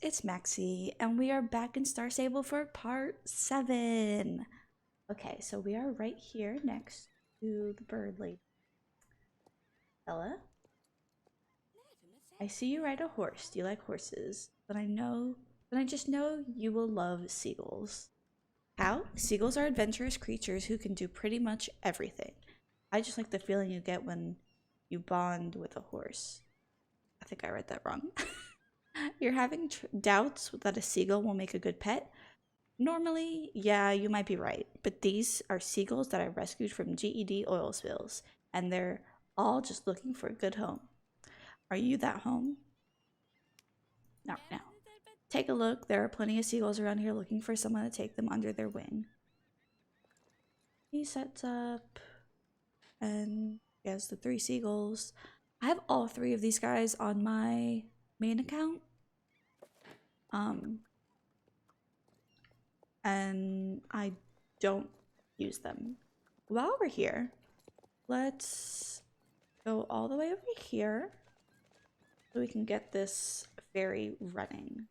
it's Maxie, and we are back in Star Stable for part 7. Okay, so we are right here next to the bird lady. Bella, I see you ride a horse. Do you like horses? But I just know you will love seagulls. How? Seagulls are adventurous creatures who can do pretty much everything. I just like the feeling you get when you bond with a horse. I think I read that wrong. You're having doubts that a seagull will make a good pet? Normally, yeah, you might be right, but these are seagulls that I rescued from GED oil spills, and they're all just looking for a good home. Are you that home? Not now. Take a look. There are plenty of seagulls around here looking for someone to take them under their wing. He sets up, and he has the 3 seagulls. I have all 3 of these guys on my main account. And I don't use them. While we're here, let's go all the way over here so we can get this ferry running.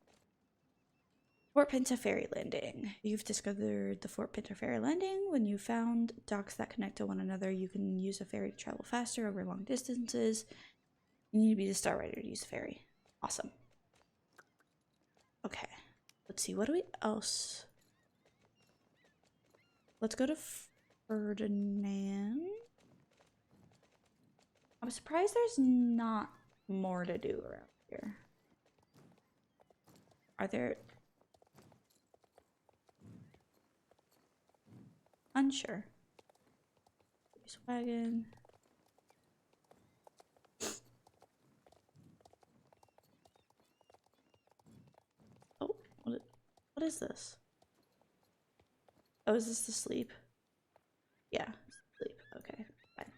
Fort Pinta Ferry Landing. You've discovered the Fort Pinta Ferry Landing. When you found docks that connect to one another, you can use a ferry to travel faster over long distances. You need to be the star rider to use the ferry. Awesome. Okay, let's see. What do we else? Let's go to Ferdinand. I'm surprised there's not more to do around here. Are there? Unsure. Police wagon. Oh, what is this? Oh, is this the sleep? Yeah, sleep. Okay, fine.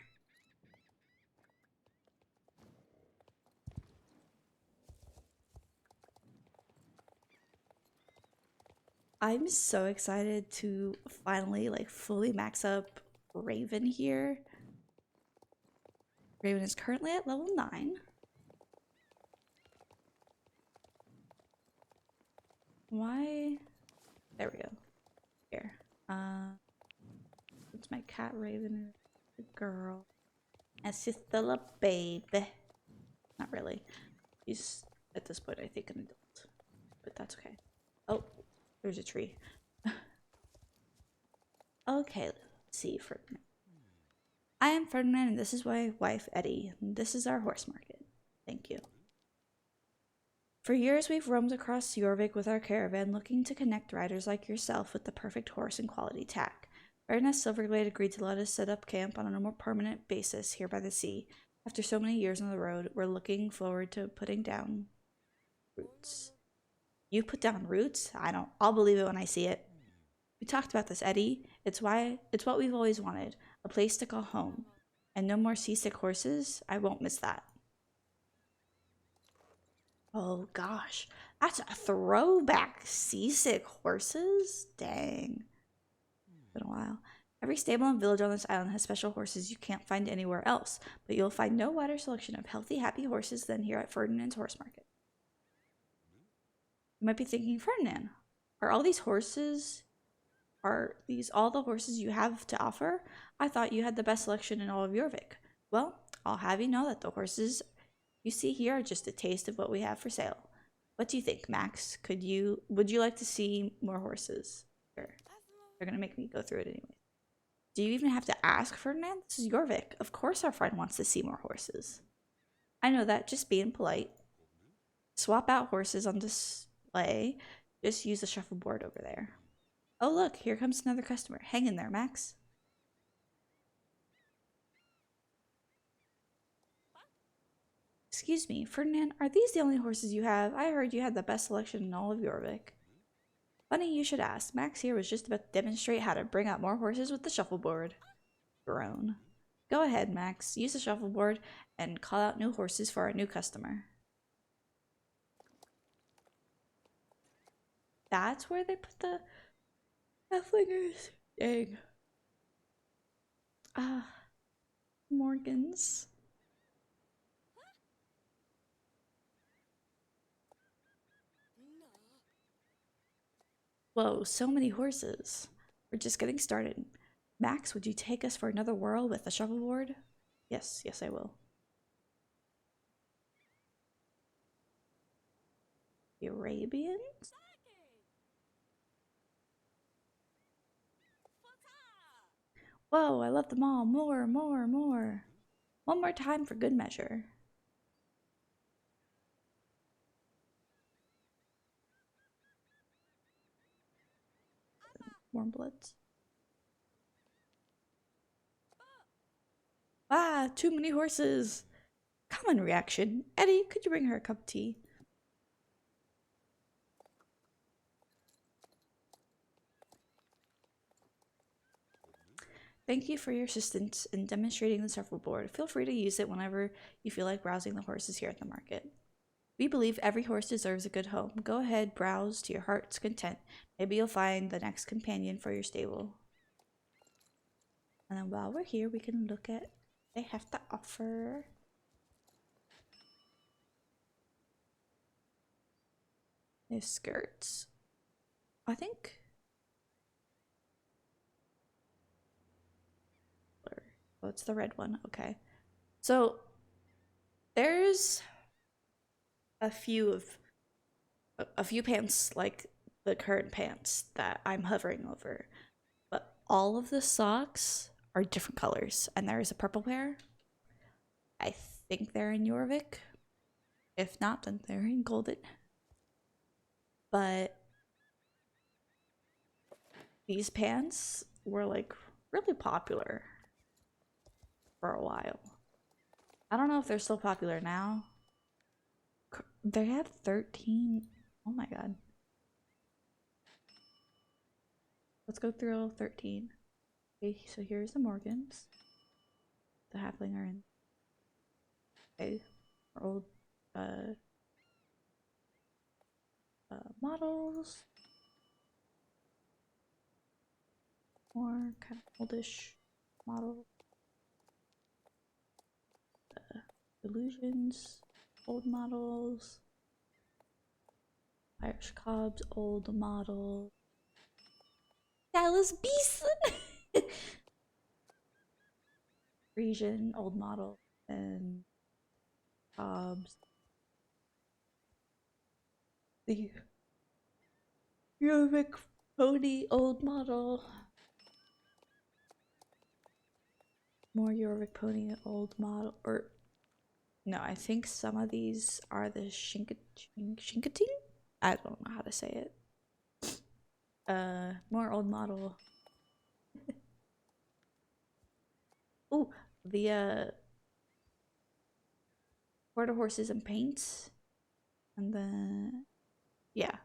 I'm so excited to finally fully max up Raven here. Raven is currently at level 9. Why? There we go. Here. It's my cat Raven, a girl. And she's still a baby. Not really. He's, at this point, I think an adult. But that's okay. Oh, there's a tree. Okay, let's see. Ferdinand. I am Ferdinand, and this is my wife, Eddie. This is our horse market. Thank you. For years, we've roamed across Jorvik with our caravan, looking to connect riders like yourself with the perfect horse and quality tack. Ferdinand Silverglade agreed to let us set up camp on a more permanent basis here by the sea. After so many years on the road, we're looking forward to putting down roots. You put down roots? I'll believe it when I see it. We talked about this, Eddie. It's what we've always wanted. A place to call home. And no more seasick horses? I won't miss that. Oh gosh, that's a throwback. Seasick horses? Dang. Been a while. Every stable and village on this island has special horses you can't find anywhere else, but you'll find no wider selection of healthy, happy horses than here at Ferdinand's Horse Market. You might be thinking, Ferdinand, are all these all the horses you have to offer? I thought you had the best selection in all of Jorvik. Well, I'll have you know that the horses you see here are just a taste of what we have for sale. What do you think, Max? Would you like to see more horses? Sure. They're gonna make me go through it anyway. Do you even have to ask, Ferdinand? This is Jorvik. Of course our friend wants to see more horses. I know that, just being polite. Swap out horses on display. Just use the shuffleboard over there. Oh look, here comes another customer. Hang in there, Max. Excuse me, Ferdinand, are these the only horses you have? I heard you had the best selection in all of Jorvik. Funny you should ask. Max here was just about to demonstrate how to bring out more horses with the shuffleboard. Groan. Go ahead, Max. Use the shuffleboard and call out new horses for our new customer. That's where they put the halflingers. Dang. Morgans. Whoa, so many horses. We're just getting started. Max, would you take us for another whirl with the shuffleboard? Yes, yes, I will. The Arabians? Whoa, I love them all. More, more, more. One more time for good measure. Warm bloods. Ah, too many horses. Common reaction. Eddie, could you bring her a cup of tea? Thank you for your assistance in demonstrating the shuffleboard. Feel free to use it whenever you feel like browsing the horses here at the market. We believe every horse deserves a good home. Go ahead, browse to your heart's content. Maybe you'll find the next companion for your stable. And then while we're here, we can look at what they have to offer. They have skirts. I think. Oh, it's the red one. Okay. So there's a few pants like the current pants that I'm hovering over, but all of the socks are different colors, and there is a purple pair. I think they're in Jorvik. If not, then they're in Golden. But these pants were like really popular for a while. I don't know if they're still popular now. They have 13. Oh my god. Let's go through all 13. Okay, so here's the Morgans. The halfling are in. Okay, our old models. More kind of oldish model. Illusions, old models. Irish Cobs, old model. Dallas Beeson! Frisian, old model. And Cobs. The Jorvik Pony, old model. More Jorvik Pony, old model. Or, no, I think some of these are the Shinkating? I don't know how to say it. More old model. Oh, the quarter horses and paints. And then, yeah.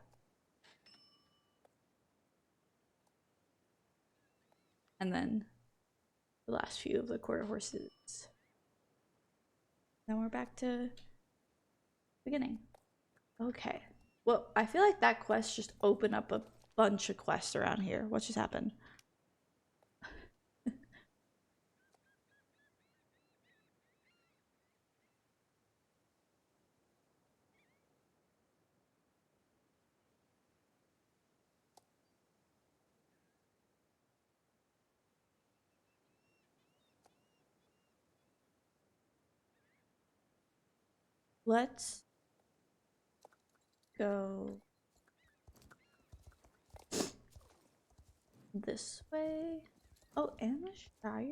And then the last few of the quarter horses. Then we're back to beginning. Okay. Well, I feel like that quest just opened up a bunch of quests around here. What just happened? Let's go this way. Oh, and the Shire?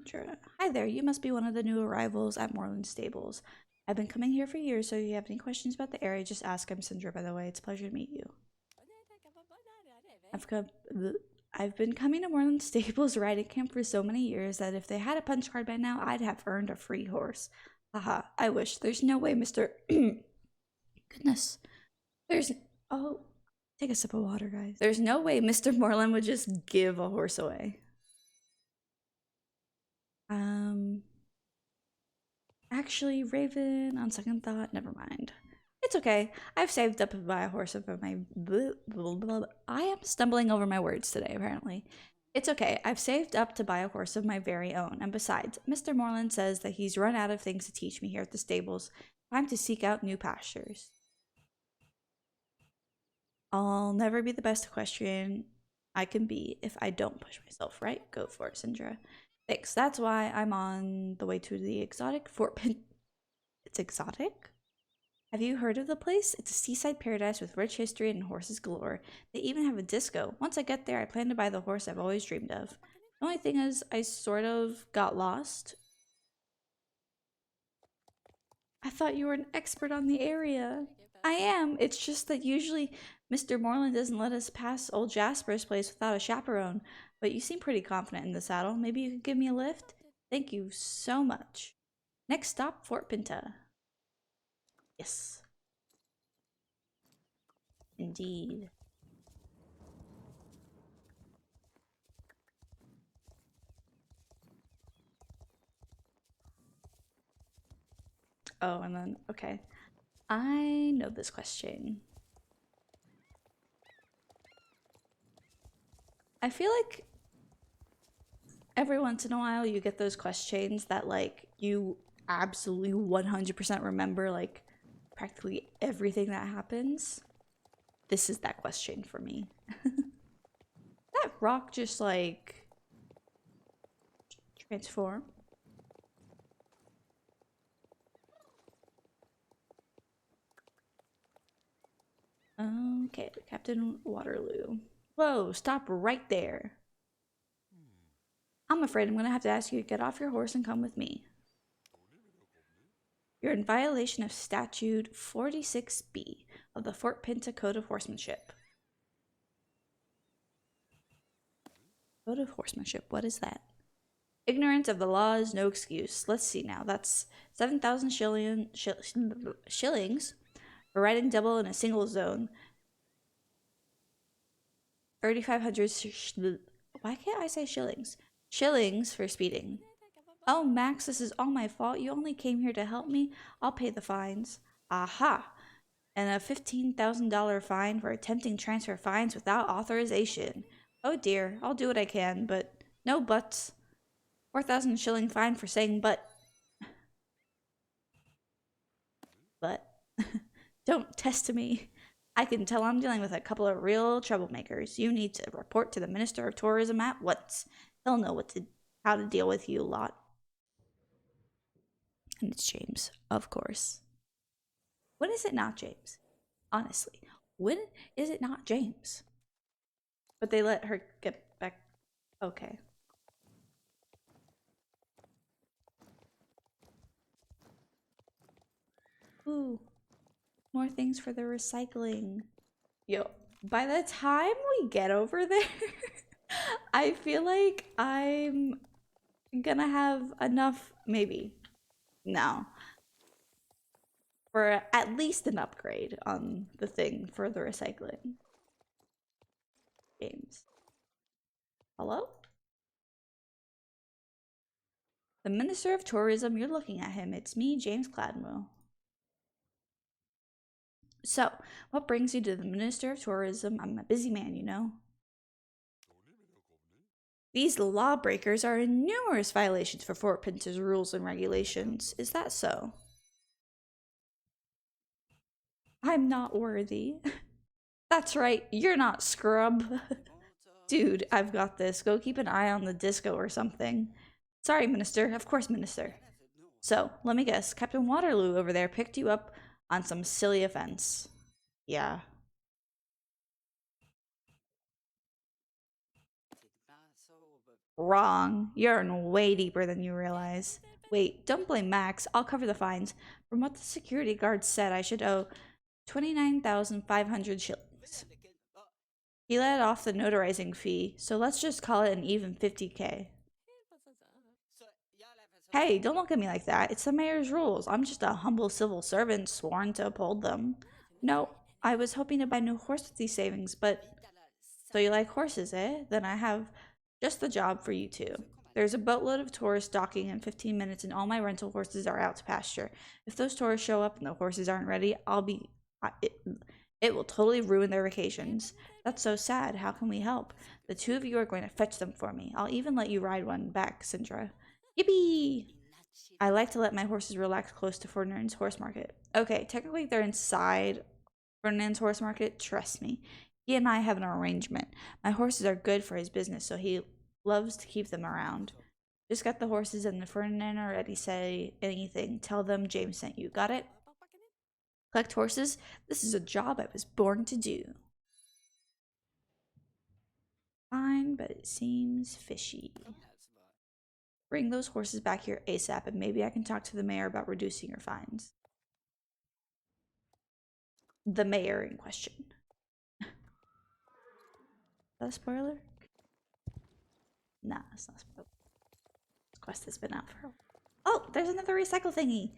Sure. Hi there, you must be one of the new arrivals at Moreland Stables. I've been coming here for years, so if you have any questions about the area, just ask. I'm Sindra, by the way. It's a pleasure to meet you. I've been coming to Moreland Stables riding camp for so many years that if they had a punch card by now, I'd have earned a free horse. Haha, I wish. There's no way, Mr. Goodness. There's. Oh, take a sip of water, guys. There's no way Mr. Moreland would just give a horse away. Actually, Raven, on second thought, never mind. It's okay. I've saved up to buy a horse over my. I am stumbling over my words today, apparently. It's okay. I've saved up to buy a horse of my very own. And besides, Mr. Moreland says that he's run out of things to teach me here at the stables. Time to seek out new pastures. I'll never be the best equestrian I can be if I don't push myself, right? Go for it, Sindra. Thanks. That's why I'm on the way to the exotic Fort Pinta. It's exotic? Have you heard of the place? It's a seaside paradise with rich history and horses galore. They even have a disco. Once I get there, I plan to buy the horse I've always dreamed of. The only thing is, I sort of got lost. I thought you were an expert on the area. I am. It's just that usually Mr. Moreland doesn't let us pass old Jasper's place without a chaperone. But you seem pretty confident in the saddle. Maybe you could give me a lift? Thank you so much. Next stop, Fort Pinta. Yes. Indeed. Oh, and then, okay. I know this question. I feel like every once in a while you get those questions that, like, you absolutely 100% remember, like, practically everything that happens. This is that question for me. That rock just, like, transform. Okay, Captain Waterloo. Whoa, stop right there. I'm afraid I'm gonna have to ask you to get off your horse and come with me. You're in violation of Statute 46B of the Fort Pinta Code of Horsemanship. Code of Horsemanship, what is that? Ignorance of the law is no excuse. Let's see now. That's 7,000 shillings for riding double in a single zone. 3,500 why can't I say shillings? Shillings for speeding. Oh, Max, this is all my fault. You only came here to help me. I'll pay the fines. Aha! And a $15,000 fine for attempting transfer fines without authorization. Oh dear, I'll do what I can, but no buts. 4,000 shilling fine for saying but. But. Don't test me. I can tell I'm dealing with a couple of real troublemakers. You need to report to the Minister of Tourism at once. He'll know how to deal with you lot. And it's James, of course. When is it not James? Honestly, when is it not James? But they let her get back. Okay. Ooh, more things for the recycling. Yo, by the time we get over there, I feel like I'm gonna have enough, maybe. No. For at least an upgrade on the thing for the recycling. James. Hello? The Minister of Tourism, you're looking at him. It's me, James Cladwell. So, what brings you to the Minister of Tourism? I'm a busy man, you know. These lawbreakers are in numerous violations for Fort Pinta's rules and regulations. Is that so? I'm not worthy. That's right, you're not scrub. Dude, I've got this. Go keep an eye on the disco or something. Sorry, Minister. Of course, Minister. So, let me guess. Captain Waterloo over there picked you up on some silly offense. Yeah. Wrong. You're in way deeper than you realize. Wait, don't blame Max. I'll cover the fines. From what the security guard said, I should owe 29,500 shillings. He let off the notarizing fee, so let's just call it an even 50K. Hey, don't look at me like that. It's the mayor's rules. I'm just a humble civil servant sworn to uphold them. No, I was hoping to buy a new horse with these savings, but... So you like horses, eh? Then I have just the job for you two. There's a boatload of tourists docking in 15 minutes and all my rental horses are out to pasture. If those tourists show up and the horses aren't ready, I'll be It will totally ruin their vacations. That's so sad. How can we help? The two of you are going to fetch them for me. I'll even let you ride one back, Sindra. Yippee! I like to let my horses relax close to Ferdinand's horse market. Okay, technically they're inside Ferdinand's horse market. Trust me. He and I have an arrangement. My horses are good for his business, so he loves to keep them around. Just got the horses and the Ferdinand are ready. Say anything. Tell them James sent you. Got it? Collect horses? This is a job I was born to do. Fine, but it seems fishy. Bring those horses back here ASAP, and maybe I can talk to the mayor about reducing your fines. The mayor in question. Is that a spoiler? Nah, it's not a spoiler. This quest has been out for a while. Oh, there's another recycle thingy.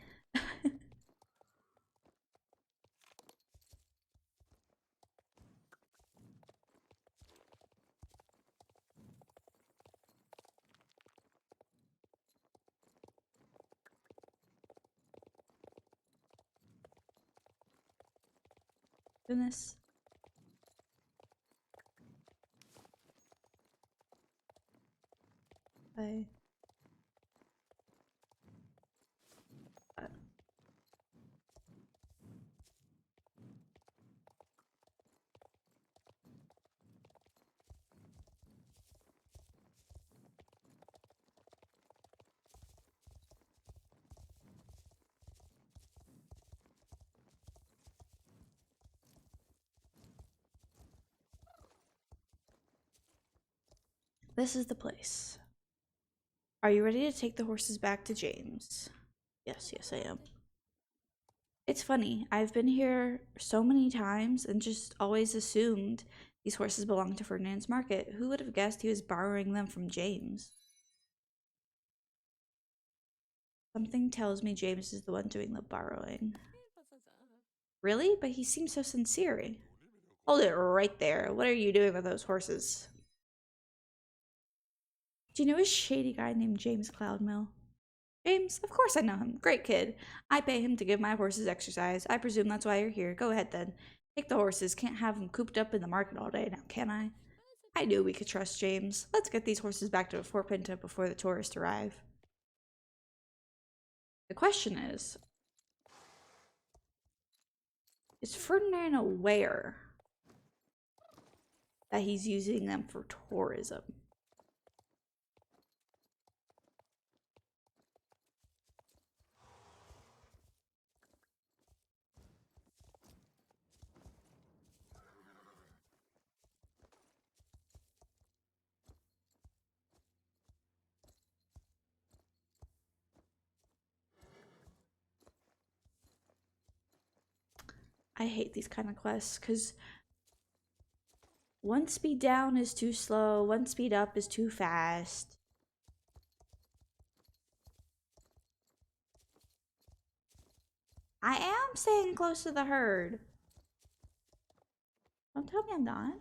Goodness. This is the place. Are you ready to take the horses back to James? Yes, I am. It's funny, I've been here so many times and just always assumed these horses belong to Ferdinand's market. Who would have guessed he was borrowing them from James? Something tells me James is the one doing the borrowing. Really? But he seems so sincere. Hold it right there. What are you doing with those horses? Do you know a shady guy named James Cloudmill? James? Of course I know him. Great kid. I pay him to give my horses exercise. I presume that's why you're here. Go ahead then. Take the horses. Can't have them cooped up in the market all day now, can I? I knew we could trust James. Let's get these horses back to Fort Pinta before the tourists arrive. The question is Ferdinand aware that he's using them for tourism? I hate these kind of quests because one speed down is too slow, one speed up is too fast. I am staying close to the herd. Don't tell me I'm not.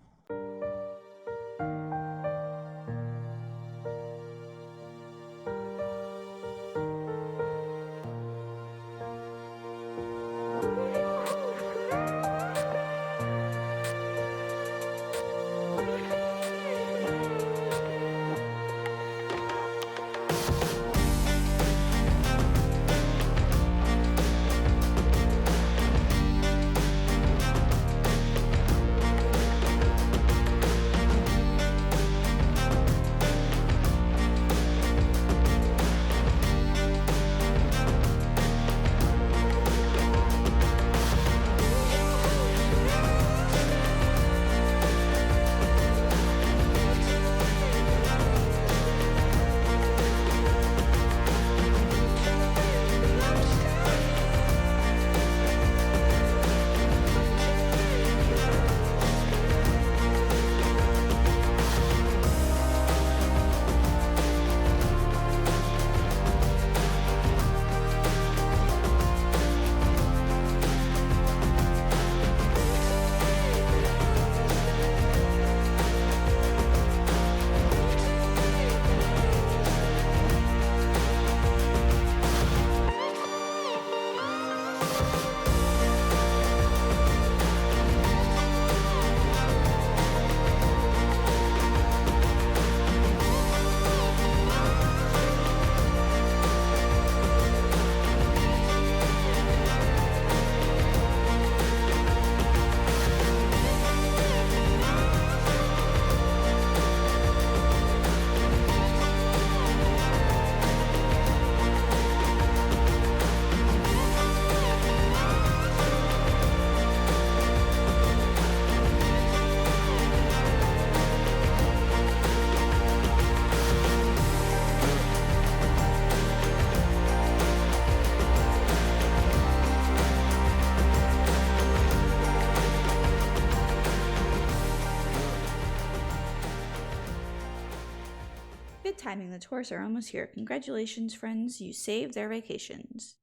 timing. The tourists are almost here. Congratulations, friends. You saved their vacations.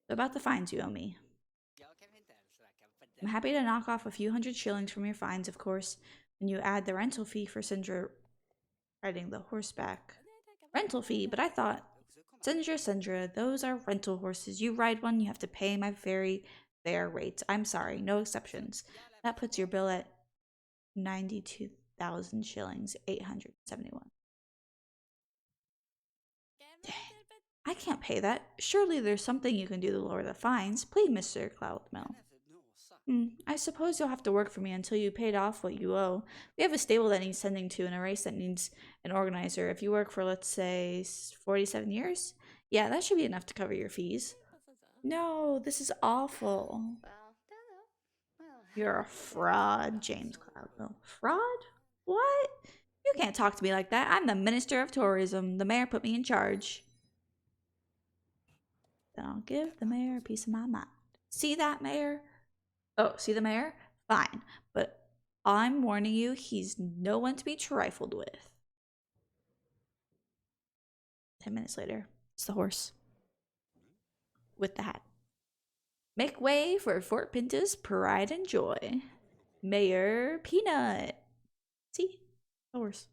So about the fines you owe me. I'm happy to knock off a few hundred shillings from your fines, of course, when you add the rental fee for Sindra riding the horseback. Rental fee? But I thought, Sindra, those are rental horses. You ride one, you have to pay my very fair rates. I'm sorry, no exceptions. That puts your bill at 92,000 shillings, 871. Dang, I can't pay that. Surely there's something you can do to lower the fines. Please, Mr. Cloudmill. I suppose you'll have to work for me until you paid off what you owe. We have a stable that needs tending to and a race that needs an organizer. If you work for, let's say, 47 years? Yeah, that should be enough to cover your fees. No, this is awful. You're a fraud, James Cloudmill. Fraud? What? You can't talk to me like that. I'm the Minister of Tourism. The mayor put me in charge. Then I'll give the mayor a piece of my mind. See that, mayor? Oh, see the mayor? Fine. But I'm warning you, he's no one to be trifled with. 10 minutes later, it's the horse. With the hat. Make way for Fort Pinta's pride and joy. Mayor Peanut. See? The horse.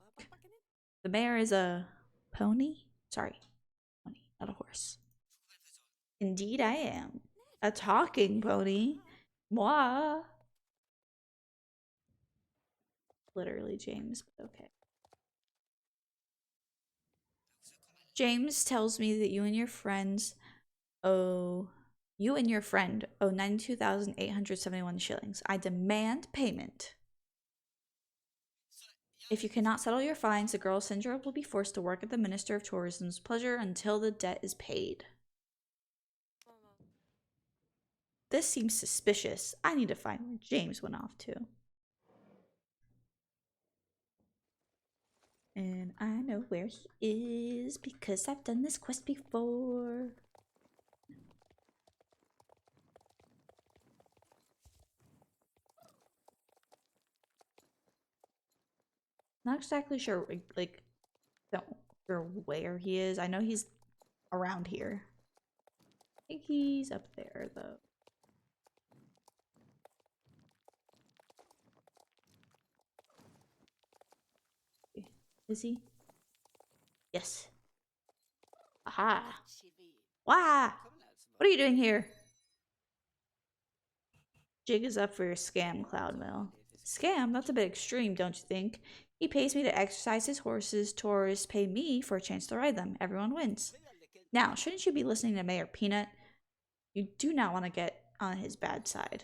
The mayor is a pony? Sorry. Pony, not a horse. Indeed I am. A talking pony. Moi. Literally James, but okay. James tells me that you and your friend owe 92,871 shillings. I demand payment. If you cannot settle your fines, the girl Sindra will be forced to work at the Minister of Tourism's pleasure until the debt is paid. This seems suspicious. I need to find where James went off to. And I know where he is because I've done this quest before. Not exactly sure, like, don't sure where he is. I know he's around here. I think he's up there, though. Is he? Yes. Aha. Wah! What are you doing here? Jig is up for your scam, Cloudmill. Scam? That's a bit extreme, don't you think? He pays me to exercise his horses, tourists pay me for a chance to ride them. Everyone wins. Now, shouldn't you be listening to Mayor Peanut? You do not want to get on his bad side.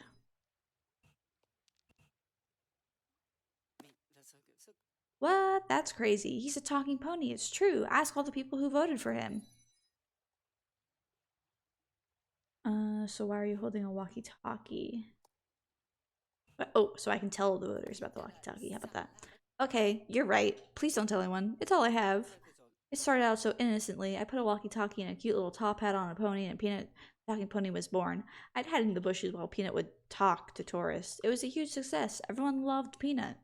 What? That's crazy. He's a talking pony. It's true. Ask all the people who voted for him. So why are you holding a walkie-talkie? Oh, so I can tell the voters about the walkie-talkie. How about that? Okay, you're right. Please don't tell anyone. It's all I have. It started out so innocently. I put a walkie-talkie and a cute little top hat on a pony, and Peanut talking pony was born. I'd hide in the bushes while Peanut would talk to tourists. It was a huge success. Everyone loved Peanut.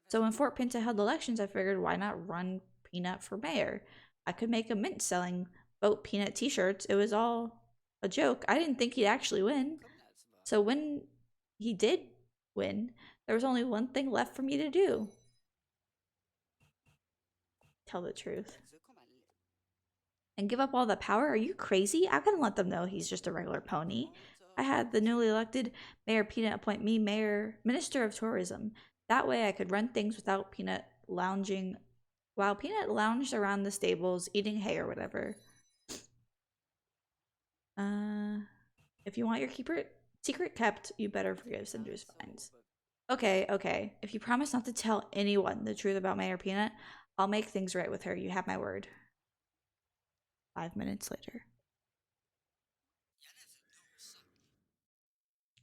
So when Fort Pinta held elections, I figured why not run Peanut for mayor? I could make a mint selling Vote Peanut t-shirts. It was all a joke. I didn't think he'd actually win. So when he did win, there was only one thing left for me to do. Tell the truth. And give up all the power? Are you crazy? I couldn't let them know he's just a regular pony. I had the newly elected Mayor Peanut appoint me Minister of Tourism. That way I could run things without Peanut lounging, while Peanut lounged around the stables eating hay or whatever. If you want your secret kept, you better forgive Cinder's fines. Okay. If you promise not to tell anyone the truth about Mayor Peanut, I'll make things right with her. You have my word. 5 minutes later.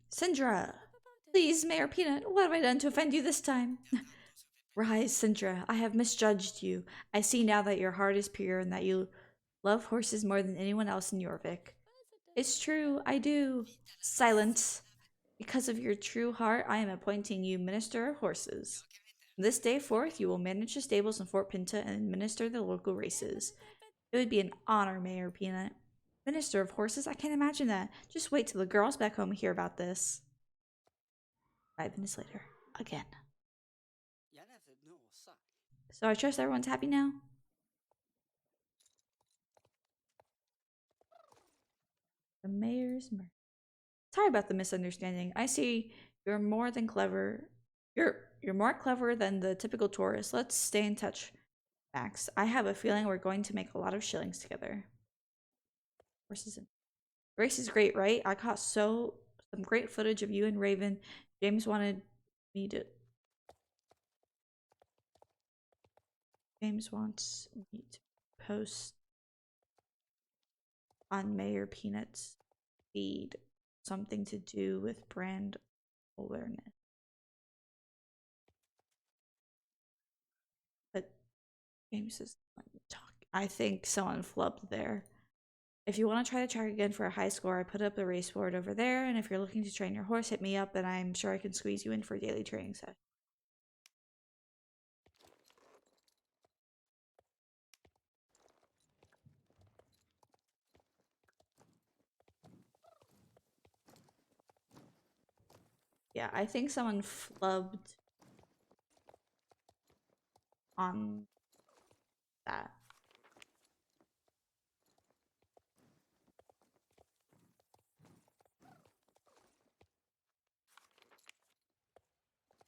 Sindra! Please, Mayor Peanut, what have I done to offend you this time? Rise, Sindra. I have misjudged you. I see now that your heart is pure and that you love horses more than anyone else in Jorvik. It's true, I do. Silence. Because of your true heart, I am appointing you Minister of Horses. This day forth, you will manage the stables in Fort Pinta and administer the local races. It would be an honor, Mayor Peanut. Minister of Horses? I can't imagine that. Just wait till the girls back home hear about this. 5 minutes later. Again. So I trust everyone's happy now? The mayor's murder. Sorry about the misunderstanding. I see you're more than clever. You're more clever than the typical tourist. Let's stay in touch, Max. I have a feeling we're going to make a lot of shillings together. Horses and race is great, right? I caught some great footage of you and Raven. James wanted me to. James wants me to post on Mayor Peanut's feed something to do with brand awareness. But James is let me talk. I think someone flubbed there. If you want to try to track again for a high score, I put up a race board over there, and if you're looking to train your horse, hit me up and I'm sure I can squeeze you in for a daily training session. Yeah, I think someone flubbed on that.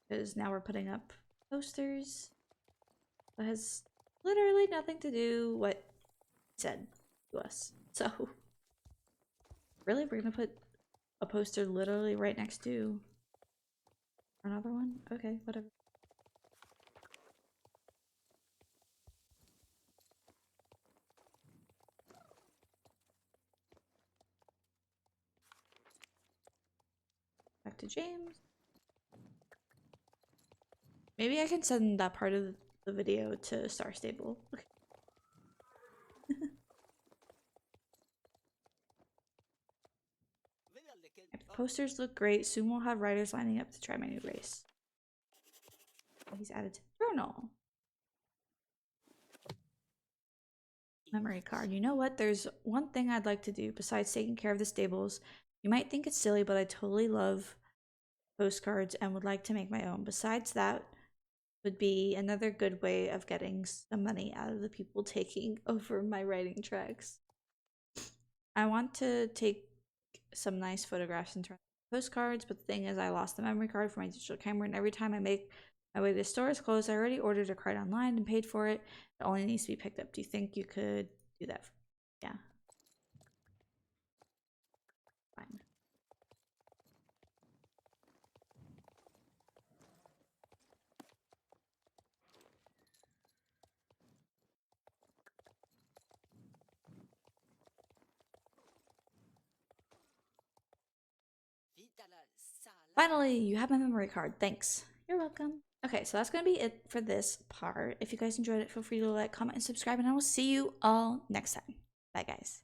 Because now we're putting up posters that has literally nothing to do what he said to us. So, really? We're gonna put a poster literally right next to another one? Okay, whatever. Back to James. Maybe I can send that part of the video to Star Stable. Okay. Posters look great. Soon we'll have riders lining up to try my new race. Oh, he's added to journal. Memory card. You know what? There's one thing I'd like to do besides taking care of the stables. You might think it's silly, but I totally love postcards and would like to make my own. Besides that would be another good way of getting some money out of the people taking over my writing tracks. I want to take some nice photographs and turn postcards, but the thing is I lost the memory card for my digital camera, and every time I make my way to the store is closed. I already ordered a card online and paid for it. It only needs to be picked up. Do you think you could do that? Yeah. Fine. Finally, you have my memory card. Thanks. You're welcome. Okay, so that's going to be it for this part. If you guys enjoyed it, feel free to like, comment, and subscribe, and I will see you all next time. Bye, guys.